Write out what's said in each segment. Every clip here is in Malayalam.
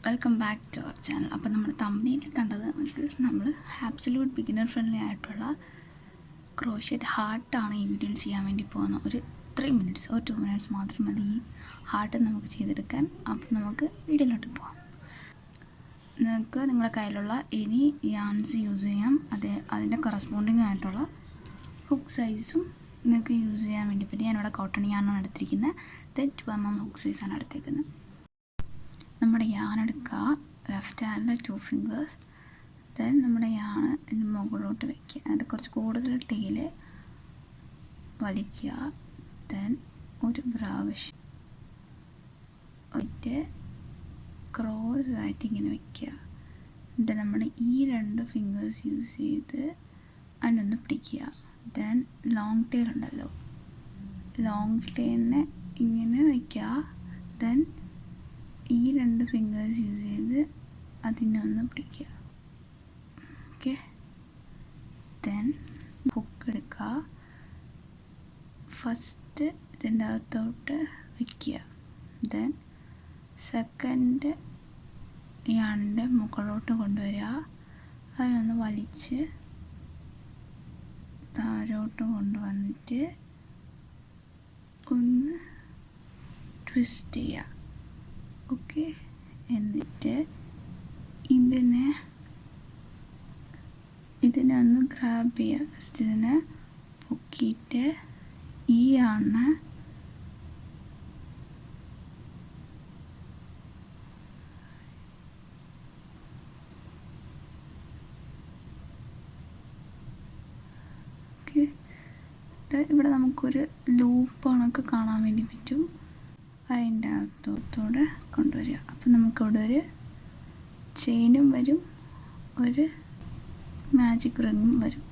Welcome back to our channel. അപ്പോൾ നമ്മൾ തമ്പനിയിൽ കണ്ടത് നമ്മൾ ആബ്സല്യൂട്ട് ബിഗിനർ ഫ്രണ്ട്ലി ആയിട്ടുള്ള ക്രോഷറ്റ് ഹാർട്ടാണ് ഈ വീഡിയോയിൽ ചെയ്യാൻ വേണ്ടി പോകുന്നത്. ഒരു 3 മിനിറ്റ്സ് or 2 മിനിറ്റ്സ് മാത്രം മതി ഈ ഹാർട്ട് നമുക്ക് ചെയ്തെടുക്കാൻ. അപ്പോൾ നമുക്ക് വീഡിയോയിലോട്ട് പോകാം. നിങ്ങൾക്ക് നിങ്ങളുടെ കയ്യിലുള്ള എനി യാൻസ് യൂസ് ചെയ്യാം. അതിൻ്റെ കറസ്പോണ്ടിങ് ആയിട്ടുള്ള ഹുക്ക് സൈസും നിങ്ങൾക്ക് യൂസ് ചെയ്യാൻ വേണ്ടി പറ്റും. ഞാനിവിടെ കോട്ടൺ യാനാണ് എടുത്തിരിക്കുന്നത്. 2 mm ഹുക്ക് സൈസാണ് എടുത്തേക്കുന്നത്. നമ്മുടെ യാൺ എടുക്കുക, ലെഫ്റ്റ് ഹാൻഡിൽ 2 ഫിംഗേഴ്സ്. ദെൻ നമ്മുടെ യാൺ ഇതിന് മുകളിലോട്ട് വയ്ക്കുക. അതിൻ്റെ കുറച്ച് കൂടുതൽ ടേല് വലിക്കുക. ദെൻ ഒരു പ്രാവശ്യം ഒറ്റ ക്രോസ് ആയിട്ട് ഇങ്ങനെ വയ്ക്കുക. എന്നിട്ട് നമ്മൾ ഈ 2 ഫിംഗേഴ്സ് യൂസ് ചെയ്ത് അതിനൊന്ന് പിടിക്കുക. ദെൻ ലോങ് ടെയിൽ ഉണ്ടല്ലോ, ലോങ് ടെയിലിനെ ഇങ്ങനെ വയ്ക്കുക. ദെൻ ഈ 2 ഫിംഗേഴ്സ് യൂസ് ചെയ്ത് അതിനെ ഒന്ന് പിടിക്കുക. ഓക്കെ, ദെൻ ഹുക്ക് എടുക്കുക. ഫസ്റ്റ് ഇതിൻ്റെ അകത്തോട്ട് വയ്ക്കുക. ദെൻ സെക്കൻഡ് യാണിൻ്റെ മുകളിലോട്ട് കൊണ്ടുവരിക. അതിനൊന്ന് വലിച്ച് താഴോട്ട് കൊണ്ടുവന്നിട്ട് ഒന്ന് ട്വിസ്റ്റ് ചെയ്യുക. ഓക്കെ, എന്നിട്ട് ഇതിനെ ഒന്ന് ഗ്രാബ് ചെയ്യുക. ഫസ്റ്റ് ഇതിനെ പൊക്കിയിട്ട് ഈ ആണ് ഇവിടെ നമുക്കൊരു ലൂപ്പ് കണക്ക് കാണാൻ വേണ്ടി പറ്റും. അതിൻ്റെ അകത്തോടെ കൊണ്ടുവരിക. അപ്പം നമുക്കിവിടെ ഒരു ചെയിനും വരും, ഒരു മാജിക് റിങ്ങും വരും.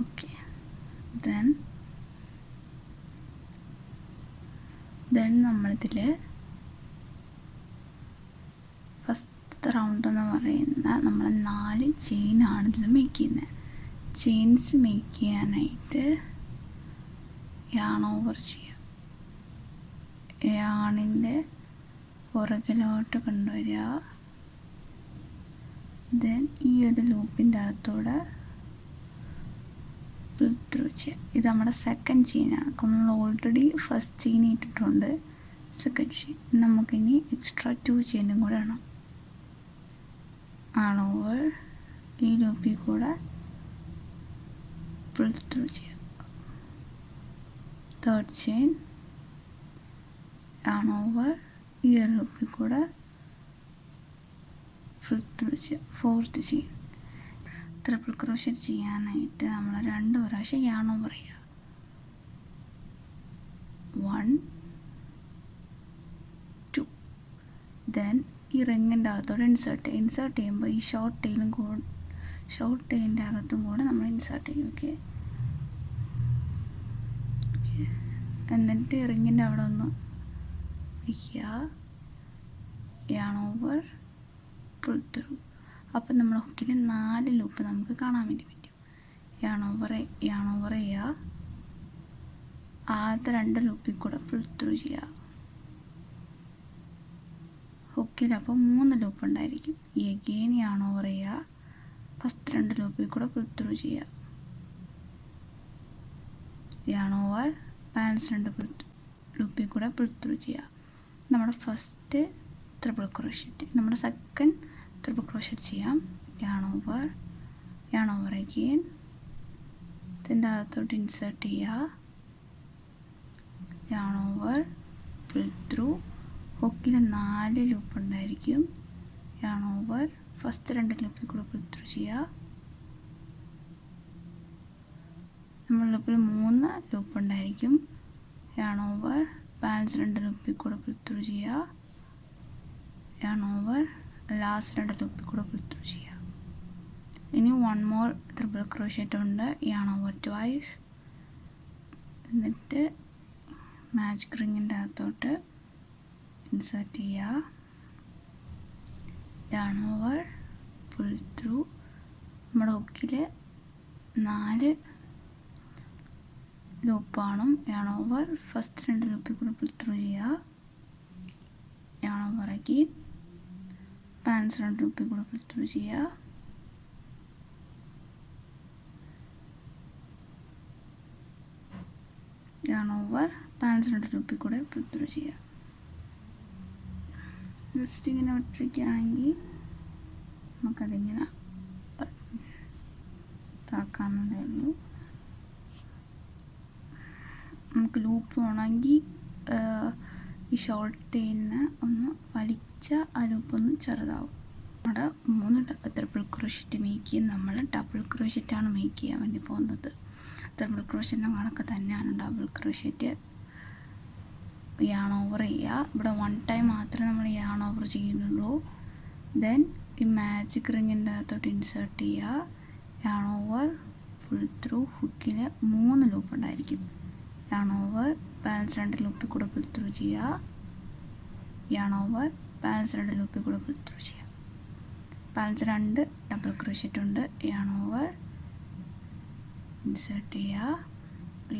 ഓക്കെ, ദെൻ നമ്മളിതിൽ ഫസ്റ്റ് റൗണ്ട് എന്ന് പറയുന്ന നമ്മൾ 4 ചെയിനാണ് ഇതിൽ മേക്ക് ചെയ്യുന്നത്. ചെയിൻസ് മേക്ക് ചെയ്യാനായിട്ട് യാൺ ഓവർ ചെയ്യുക. യാണിൻ്റെ പുറകിലോട്ട് കൊണ്ടുവരിക. ദെൻ ഈ ഒരു ലൂപ്പിൻ്റെ അകത്തൂടെ ത്രൂ ചെയ്യുക. ഇത് നമ്മുടെ സെക്കൻഡ് ചെയിനാണ്. നമ്മൾ ഓൾറെഡി ഫസ്റ്റ് ചെയിൻ ഇട്ടിട്ടുണ്ട്. സെക്കൻഡ് ചെയിൻ നമുക്കിനി എക്സ്ട്രാ 2 ചെയിനും കൂടെ വേണം. യാൺ ഓവർ ഈ ലൂപ്പിൽ കൂടെ ത്രൂ ചെയ്യുക. തേർഡ് ചെയിൻ യാൺ ഓവർ ഈ ലൂപ്പിൽ കൂടെ ഫോർത്ത് ചെയിൻ. ട്രിപ്പിൾ ക്രോഷറ്റ് ചെയ്യാനായിട്ട് നമ്മൾ 2 പ്രാവശ്യം യാൺ ഓവർ ചെയ്യുക. 1 2. ദെൻ ഈ റിങ്ങിൻ്റെ അകത്തോടെ ഇൻസേർട്ട് ചെയ്യുമ്പോൾ ഈ ഷോർട്ട് ടെയിലിൻ്റെ അകത്തും കൂടെ നമ്മൾ ഇൻസേർട്ട് ചെയ്യും. ഓക്കെ, എന്നിട്ട് റിങ്ങിൻ്റെ അവിടെ ഒന്ന് വയ്ക്കുക. Yarn over pull through. അപ്പം നമ്മൾ ഹുക്കിൽ 4 ലൂപ്പ് നമുക്ക് കാണാൻ വേണ്ടി പറ്റും. യാൺ ഓവർ ചെയ്യുക. ആദ്യത്തെ 2 ലൂപ്പിൽ കൂടെ പുൾ ത്രൂ ചെയ്യുക. ഹുക്കിൽ അപ്പോൾ 3 ലൂപ്പ് ഉണ്ടായിരിക്കും. എഗെയിൻ യാൺ ഓവർ ചെയ്യുക. ഫസ്റ്റ് 2 ലൂപ്പിൽ കൂടെ പുൾ ത്രൂ ചെയ്യുക. യാൺ ഓവർ ബാലൻസ് 2 ലൂപ്പിൽ കൂടെ പുൾ ത്രൂ ചെയ്യുക. നമ്മുടെ ഫസ്റ്റ് ട്രിപ്പിൾ ക്രോഷറ്റ്. നമ്മുടെ സെക്കൻഡ് ട്രിപ്പിൾ ക്രോഷറ്റ് ചെയ്യാം. Yarn over again. ഇതിൻ്റെ അകത്തോട്ട് ഇൻസേർട്ട് ചെയ്യുക. Yarn over pull through. ഹുക്കിൽ 4 ലൂപ്പ് ഉണ്ടായിരിക്കും. യാൺ ഓവർ ഫസ്റ്റ് 2 ലൂപ്പിൽ കൂടെ പുൾ ത്രൂ ചെയ്യുക. നമ്മൾ ലൂപ്പിൽ 3 ലൂപ്പ് ഉണ്ടായിരിക്കും. യാൺ ഓവർ ബാലൻസ് 2 ലൂപ്പിൽ കൂടെ പുൾ ത്രൂ ചെയ്യുക. യാൺ ഓവർ ലാസ്റ്റ് 2 ലൂപ്പിൽ കൂടെ പുൾ ത്രൂ ചെയ്യുക. ഇനി 1 മോർ ട്രിപ്പിൾ ക്രോഷറ്റ് ഉണ്ട്. Yarn over twice. എന്നിട്ട് മാജിക് റിങ്ങിൻ്റെ അകത്തോട്ട് ഇൻസേർട്ട് ചെയ്യുക. Yarn over pull through. നമ്മുടെ ഹുക്കിൽ 4 ലൂപ്പാണ്. യാൺ ഓവർ ഫസ്റ്റ് 2 ലൂപ്പിൽ കൂടെ പുൾ ത്രൂ ചെയ്യുക. Yarn over again. ബാലൻസ് 2 ലൂപ്പിൽ കൂടെ പുൾ ത്രൂ ചെയ്യുക. yarn over ബാലൻസ് 2 ലൂപ്പിൽ കൂടെ പുൾ ത്രൂ ചെയ്യുക. ജസ്റ്റ് ഇങ്ങനെ വിട്ടിരിക്കുകയാണെങ്കിൽ നമുക്കതിങ്ങനെ താക്കാവുന്നതേ ഉള്ളൂ. നമുക്ക് ലൂപ്പ് വേണമെങ്കിൽ ഈ ഷോർട്ട് ടെയിലിന് ഒന്ന് വലിച്ച ആ ലൂപ്പൊന്ന് ചെറുതാവും. നമ്മുടെ 3 ട്രിപ്പിൾ ക്രോഷറ്റ് മേക്ക് ചെയ്ത് നമ്മൾ ഡബിൾ ക്രോഷറ്റാണ് മേക്ക് ചെയ്യാൻ വേണ്ടി പോകുന്നത്. ട്രിപ്പിൾ ക്രോഷറ്റിൻ്റെ കണക്ക് തന്നെയാണ് ഡബിൾ ക്രോഷറ്റ്. yarn over ചെയ്യുക. ഇവിടെ 1 ടൈം മാത്രമേ നമ്മൾ yarn over ചെയ്യുന്നുള്ളൂ. ദെൻ ഈ മാജിക് റിങ്ങിൻ്റെ അകത്തോട്ട് ഇൻസേർട്ട് ചെയ്യുക. yarn over പുൾ ത്രൂ ഹുക്കിൽ 3 ലൂപ്പ് ഉണ്ടായിരിക്കും. yarn over ബാലൻസ് 2 ലൂപ്പിൽ കൂടെ പുൾ ത്രൂ ചെയ്യുക. yarn over ബാലൻസ് 2 ലൂപ്പിൽ കൂടെ പുൾ ത്രൂ ചെയ്യുക. ബാലൻസ് 2 ഡബിൾ ക്രോഷറ്റ് ഉണ്ട്. yarn over ഇൻസേർട്ട് ചെയ്യുക.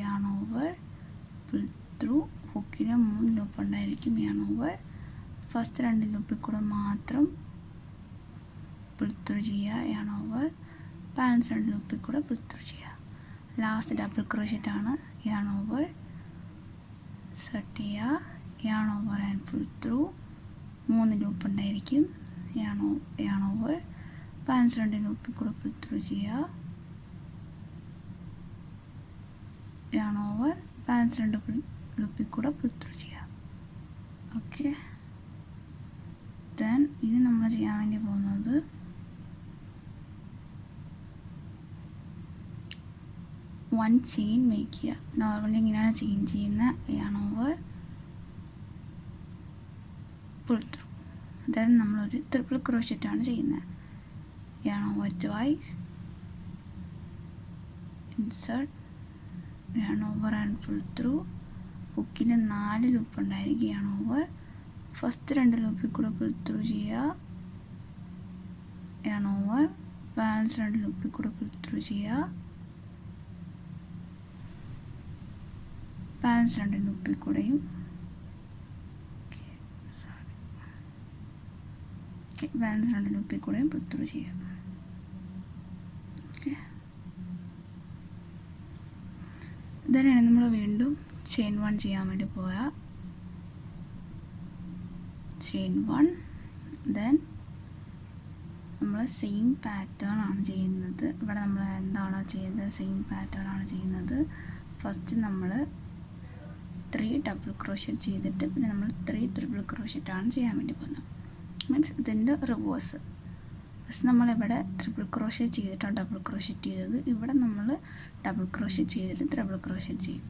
yarn over പുൾ ത്രൂ ഹുക്കിൽ 3 ലൂപ്പ് ഉണ്ടായിരിക്കും. yarn over ഫസ്റ്റ് 2 ലൂപ്പിൽ കൂടെ മാത്രം പുൾ ത്രൂ ചെയ്യുക. yarn over ബാലൻസ് 2 ലൂപ്പിൽ കൂടെ പുൾ ത്രൂ ചെയ്യുക. ലാസ്റ്റ് ഡബിൾ ക്രോഷറ്റ് ആണ്. yarn over സെറ്റ് ചെയ്യുക. yarn over and pull through 3 loop ഉണ്ടായിരിക്കും. yarn over ബാലൻസ് 2 ലൂപ്പിൽ കൂടെ പുൾ ത്രൂ ചെയ്യുക. yarn over ബാലൻസ് 2 ലൂപ്പിൽ കൂടെ പുൾ ത്രൂ ചെയ്യുക. ഓക്കെ, ദെൻ ഇനി നമ്മൾ ചെയ്യാൻ വേണ്ടി പോകുന്നത് വൺ ചെയിൻ മേക്ക് ചെയ്യുക. നോർമലി ഇങ്ങനെയാണ് ചെയിൻ ചെയ്യുന്ന. yarn over pull through. Then നമ്മളൊരു ട്രിപ്പിൾ ക്രോഷറ്റാണ് ചെയ്യുന്നത്. yarn over twice, insert, yarn over and pull through. ഹുക്കിൽ 4 loop ഉണ്ടായിരിക്കും. yarn over ഫസ്റ്റ് 2 ലൂപ്പിൽ കൂടെ പുൾ ത്രൂ ചെയ്യുക. yarn over ബാലൻസ് 2 ലൂപ്പിൽ കൂടെ പുൾ ത്രൂ ചെയ്യുക. ബാലൻസ് 2 ലൂപ്പിൽ കൂടെയും ബാലൻസ് 2 ലൂപ്പിൽ കൂടെയും പുൾ ത്രൂ ചെയ്യുക. ഓക്കെ, ഇതാണ് നമ്മൾ വീണ്ടും ചെയിൻ 1 ചെയ്യാൻ വേണ്ടി പോയാൽ ചെയിൻ 1. ദെൻ നമ്മൾ സെയിം പാറ്റേൺ ആണ് ചെയ്യുന്നത്. ഇവിടെ നമ്മൾ എന്താണോ ചെയ്തത് സെയിം പാറ്റേൺ ആണ് ചെയ്യുന്നത്. ഫസ്റ്റ് നമ്മൾ 3 ഡബിൾ ക്രോഷറ്റ് ചെയ്തിട്ട് പിന്നെ നമ്മൾ 3 ട്രിപ്പിൾ ക്രോഷറ്റാണ് ചെയ്യാൻ വേണ്ടി പോകുന്നത്. മീൻസ് ഇതിൻ്റെ റിവേഴ്സ്. ഫസ്റ്റ് നമ്മളിവിടെ ട്രിപ്പിൾ ക്രോഷറ്റ് ചെയ്തിട്ടാണ് ഡബിൾ ക്രോഷറ്റ് ചെയ്തത്. ഇവിടെ നമ്മൾ ഡബിൾ ക്രോഷറ്റ് ചെയ്തിട്ട് ട്രിപ്പിൾ ക്രോഷറ്റ് ചെയ്യും.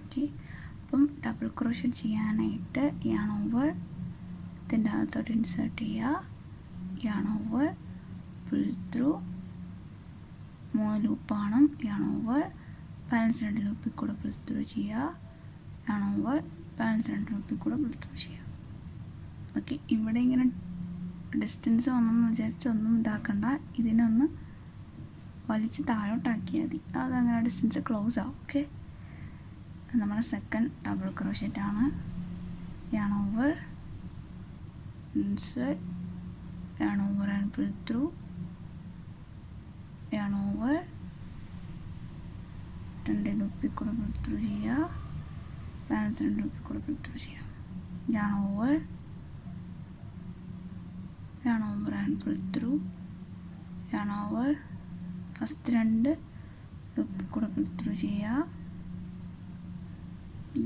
ഓക്കെ, അപ്പം ഡബിൾ ക്രോഷറ്റ് ചെയ്യാനായിട്ട് yarn over ഇതിൻ്റെ അകത്തോട്ട് ഇൻസേർട്ട് ചെയ്യുക. yarn over പുൾ ത്രൂ 3 ലൂപ്പാണ്. yarn over ബാലൻസ് 2 ലൂപ്പിൽ കൂടെ പുൾ ത്രൂ ചെയ്യുക. yarn over ബാലൻസ് 2 ലൂപ്പിൽ കൂടെ പുൾ ത്രൂ ചെയ്യുക. ഓക്കെ, ഇവിടെ ഇങ്ങനെ ഡിസ്റ്റൻസ് ഒന്നും വിചാരിച്ചൊന്നും ഇതാക്കണ്ട. ഇതിനൊന്ന് വലിച്ച് താഴോട്ടാക്കിയാൽ മതി. അതങ്ങനെ ഡിസ്റ്റൻസ് ക്ലോസ് ആവും. ഓക്കെ, നമ്മുടെ സെക്കൻഡ് ഡബിൾ ക്രോഷറ്റ് ആണ്. yarn over insert, yarn over and pull through, yarn over 2 ലൂപ്പിൽ കൂടെ പുൾ ത്രൂ ചെയ്യുക. ബാലൻസ് 2 ലൂപ്പിൽ കൂടെ പുൾ ത്രൂ ചെയ്യുക. yarn over and pull through, yarn over first 2 ലൂപ്പിൽ കൂടെ പുൾ ത്രൂ ചെയ്യുക.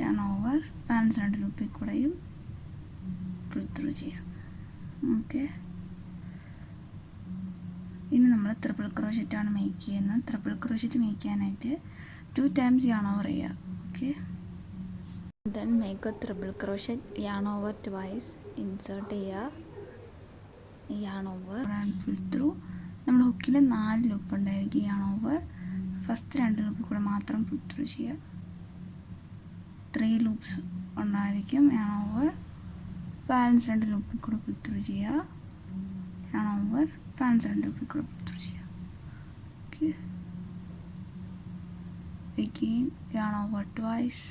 yarn over ബാലൻസ് 2 ലൂപ്പിൽ കൂടെയും പുൾ ത്രൂ ചെയ്യുക. ഓക്കെ, ഇനി നമ്മൾ ട്രിപ്പിൾ ക്രോഷറ്റാണ് മേക്ക് ചെയ്യുന്നത്. ട്രിപ്പിൾ ക്രോഷറ്റ് മേക്ക് ചെയ്യാനായിട്ട് 2 ടൈംസ് yarn over ചെയ്യുക. Okay, then make A triple crochet. yarn over twice, insert ചെയ്യുക. yarn over and pull through. നമ്മൾ ഹുക്കിൽ 4 ലൂപ്പ് ഉണ്ടായിരിക്കും. yarn over ഫസ്റ്റ് 2 ലൂപ്പിൽ കൂടെ മാത്രം പുൾ ത്രൂ ചെയ്യുക. 3 ലൂപ്സ് ഉണ്ടായിരിക്കും. yarn over ബാലൻസ് 2 ലൂപ്പിൽ കൂടെ പുൾ ത്രൂ ചെയ്യുക. yarn over ബാലൻസ് 2 ലൂപ്പിൽ കൂടെ പുൾ ത്രൂ ചെയ്യുക. Okay, again yarn over twice,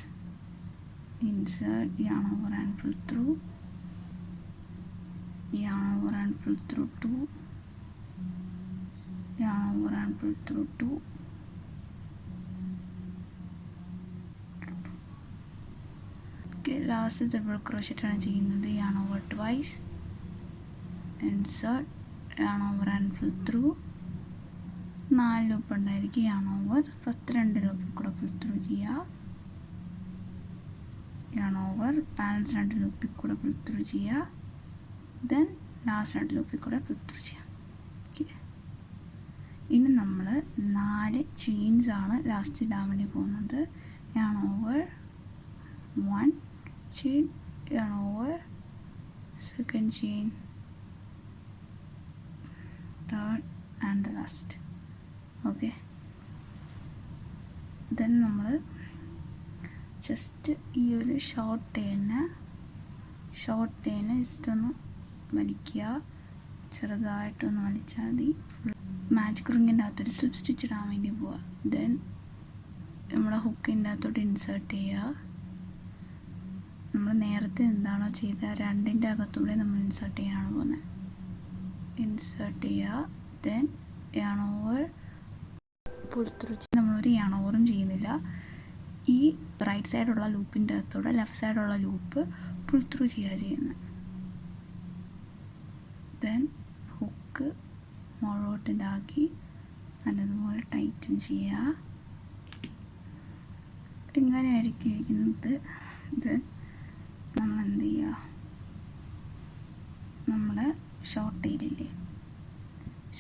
insert, yarn over and pull through, yarn over and pull through 2, yarn over and pull through 2, okay, last double crochet ആണ് ചെയ്യുന്നത്. yarn over twice, insert, yarn over and pull through, 4 loop ഉണ്ടായിരിക്കും. yarn over ഫസ്റ്റ് 2 ലൂപ്പിൽ കൂടെ pull through ചെയ്യുക, yarn over ബാലൻസ് 2 ലൂപ്പിൽ കൂടെ pull through ചെയ്യുക, then ലാസ്റ്റ് 2 ലൂപ്പിൽ കൂടെ pull through ചെയ്യുക. ഓക്കെ, ഇനി നമ്മൾ 4 ചെയിൻസ് ആണ് ലാസ്റ്റ് ഇടാൻ വേണ്ടി പോകുന്നത്. yarn over 1 chain, yarn over second chain, third and the last. Okay, then നമ്മൾ ജസ്റ്റ് ഈ ഒരു ഷോർട്ട് ടേണിന് ജസ്റ്റ് ഒന്ന് വലിക്കുക, ചെറുതായിട്ടൊന്ന് വലിച്ചാൽ മതി. മാജിക് റിങ്ങിൻ്റെ അകത്തൊരു സ്ലിപ്പ് സ്റ്റിച്ച് ഇടാൻ വേണ്ടി പോവുക. ദെൻ നമ്മുടെ ഹുക്കിൻ്റെ അകത്തോട്ട് ഇൻസേർട്ട് ചെയ്യുക. നമ്മൾ നേരത്തെ എന്താണോ ചെയ്ത 2ൻ്റെ അകത്തൂടെ നമ്മൾ ഇൻസേർട്ട് ചെയ്യാനാണ് പോകുന്നത്. ഇൻസേർട്ട് ചെയ്യുക, then yarn over pull through. നമ്മളൊരു yarn overും ചെയ്യുന്നില്ല. ഈ റൈറ്റ് സൈഡുള്ള ലൂപ്പിൻ്റെ അകത്തൂടെ ലെഫ്റ്റ് സൈഡുള്ള ലൂപ്പ് പുൾ ത്രൂ ചെയ്യുന്നത്. ദെൻ ഹുക്ക് മുകളോട്ട് ഇതാക്കി നല്ലതുപോലെ ടൈറ്റൻ ചെയ്യുക. ഇങ്ങനെയായിരിക്കും ഇരിക്കുന്നത്. ദെൻ നമ്മൾ എന്ത് ചെയ്യുക, നമ്മുടെ ഷോർട്ട് ടൈലില്ലേ,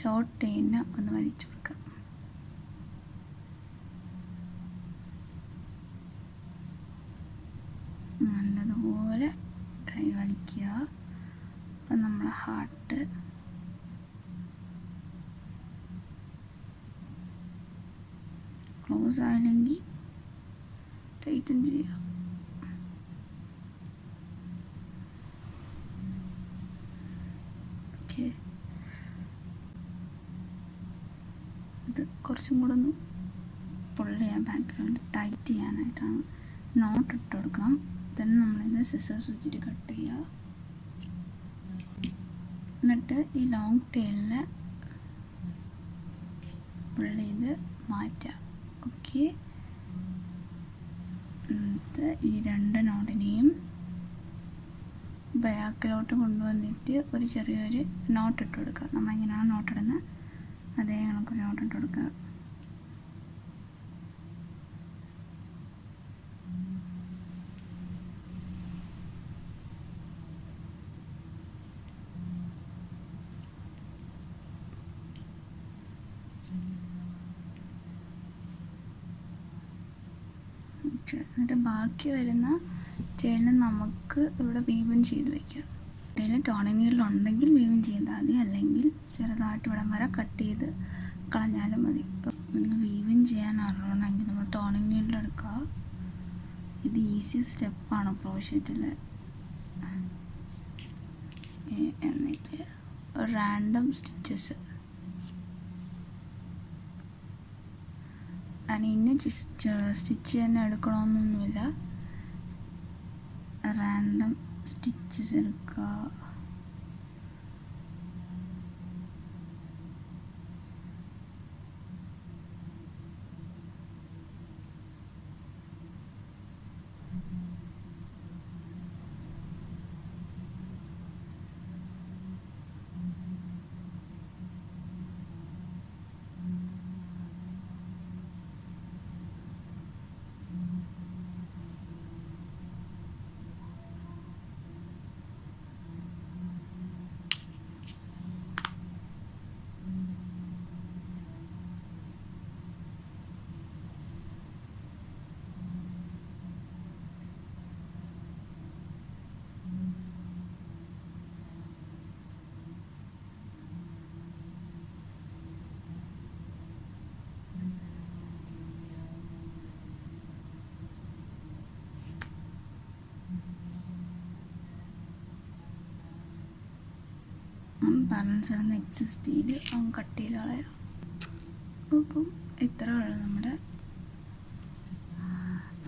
ഷോർട്ട് ടൈലിന് ഒന്ന് വലിച്ചു കൊടുക്കുക. നല്ലതുപോലെ വലിക്കുക. അപ്പം നമ്മളെ ഹാർട്ട് ക്ലോസ് ആയില്ലെങ്കിൽ ടൈറ്റൻ ചെയ്യുക. ഓക്കെ, ഇത് കുറച്ചും കൂടെ ഒന്ന് പുള്ള് ചെയ്യാൻ ബാക്ക്ഗ്രൗണ്ട് ടൈറ്റ് ചെയ്യാനായിട്ടാണ്. നോട്ട് ഇട്ട് കൊടുക്കണം. ദെൻ നമ്മളിത് സിസേഴ്സ് വെച്ചിട്ട് കട്ട് ചെയ്യുക. എന്നിട്ട് ഈ ലോങ് ടൈലിൽ പുള്ള് ചെയ്ത് മാറ്റുക. ഓക്കെ, എന്നിട്ട് ഈ 2 നോട്ടിനെയും ബാക്കിലോട്ട് കൊണ്ടുവന്നിട്ട് ഒരു ചെറിയൊരു നോട്ട് ഇട്ട് കൊടുക്കുക. നമ്മൾ എങ്ങനെയാണ് നോട്ട് ഇടുന്നത് അതേ കണക്കൊരു നോട്ട് ഇട്ട് കൊടുക്കുക. എന്നിട്ട് ബാക്കി വരുന്ന ചെയിന് നമുക്ക് ഇവിടെ വീവൻ ചെയ്ത് വയ്ക്കാം. ഇടയിൽ ടോണിങ് നീഡിലുണ്ടെങ്കിൽ വീവൻ ചെയ്താൽ മതി, അല്ലെങ്കിൽ ചെറുതായിട്ട് ഇവിടം വരെ കട്ട് ചെയ്ത് കളഞ്ഞാലും മതി. നിങ്ങൾ വീവൻ ചെയ്യാൻ അറിയണമെങ്കിൽ നമ്മൾ ടോണിങ് നീഡിലെടുക്കുക. ഇത് ഈസി സ്റ്റെപ്പാണ് ക്രോഷറ്റിൽ. എന്നിട്ട് റാൻഡം സ്റ്റിച്ചസ് ഇന്ന സ്റ്റിച്ച് തന്നെ എടുക്കണമെന്നൊന്നുമില്ല. റാൻഡം സ്റ്റിച്ചസ് എടുക്കുക. ബാലൻസ് ആണെന്ന് എക്സിസ്റ്റ് ചെയ്ത് കട്ട് ചെയ്ത് കളയാം. അപ്പം ഇത്ര ഉള്ളു നമ്മുടെ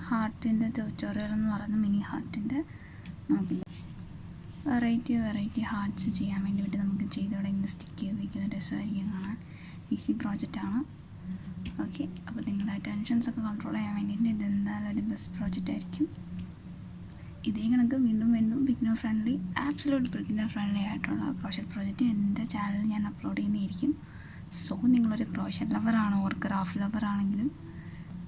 ഹാർട്ടിൻ്റെ ട്യൂട്ടോറിയൽ എന്ന് പറയുന്ന മിനി ഹാർട്ടിൻ്റെ നമുക്ക് വെറൈറ്റി ഹാർട്ട്സ് ചെയ്യാൻ വേണ്ടിയിട്ട് നമുക്ക് ചെയ്ത് തുടങ്ങി സ്റ്റിക്ക് ചെയ്ത് വയ്ക്കുന്ന രസമായിരിക്കും കാണാൻ. ഈസി പ്രോജക്റ്റാണ്. ഓക്കെ, അപ്പോൾ നിങ്ങളുടെ ടെൻഷൻസൊക്കെ കൺട്രോൾ ചെയ്യാൻ വേണ്ടിയിട്ട് ഇതെന്തായാലും ഒരു ബെസ്റ്റ് പ്രോജക്റ്റ് ആയിരിക്കും. ഇതേ കണക്ക് വീണ്ടും beginner friendly, absolute beginner friendly ആയിട്ടുള്ള ക്രോഷറ്റ് പ്രോജക്റ്റ് എൻ്റെ ചാനലിൽ ഞാൻ അപ്ലോഡ് ചെയ്യുന്നതായിരിക്കും. സോ നിങ്ങളൊരു ക്രോഷറ്റ് ലവറാണോ ഓർ ക്രാഫ്റ്റ് ലവറാണെങ്കിലും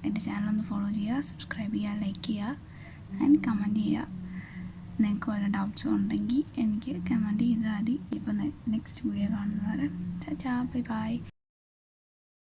എൻ്റെ ചാനലൊന്ന് ഫോളോ ചെയ്യുക, സബ്സ്ക്രൈബ് ചെയ്യുക, ലൈക്ക് ചെയ്യുക ആൻഡ് കമൻറ്റ് ചെയ്യുക. നിങ്ങൾക്ക് വല്ല ഡൗട്ട്സും ഉണ്ടെങ്കിൽ എനിക്ക് കമൻറ്റ് ചെയ്താൽ മതി. ഇപ്പം നെക്സ്റ്റ് വീഡിയോ കാണുന്നവരെ ബൈ ബൈ.